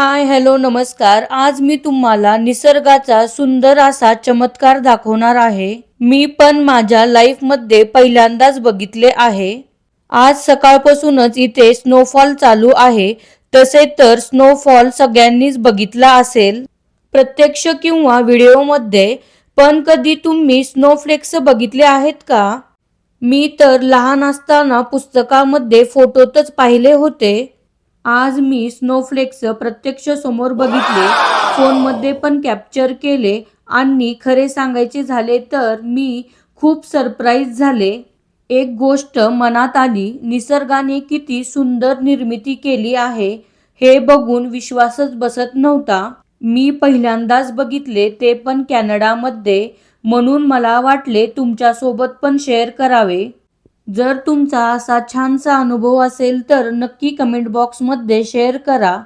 हाय, hello, नमस्कार. आज मी तुम्हाला निसर्गाचा सुंदर असा चमत्कार दाखवणार आहे. मी पण माझ्या लाईफमध्ये पहिल्यांदाच बघितले आहे. आज सकाळपासूनच इथे स्नोफॉल चालू आहे. तसे तर स्नोफॉल सगळ्यांनीच बघितला असेल, प्रत्यक्ष किंवा व्हिडिओमध्ये. पण कधी तुम्ही स्नोफ्लेक्स बघितले आहेत का? मी तर लहान असताना पुस्तकामध्ये फोटोतच पाहिले होते. आज मी स्नोफ्लेक्स प्रत्यक्ष समोर बघितले, फोनमध्ये पण कॅप्चर केले आणि खरे सांगायचे झाले तर मी खूप सरप्राईज झाले. एक गोष्ट मनात आली, निसर्गाने किती सुंदर निर्मिती केली आहे हे बघून विश्वासच बसत नव्हता. मी पहिल्यांदाच बघितले, ते पण कॅनडामध्ये, म्हणून मला वाटले तुमच्यासोबत पण शेअर करावे. जर तुमचा असा छानसा अनुभव असेल तर नक्की कमेंट बॉक्समध्ये शेअर करा.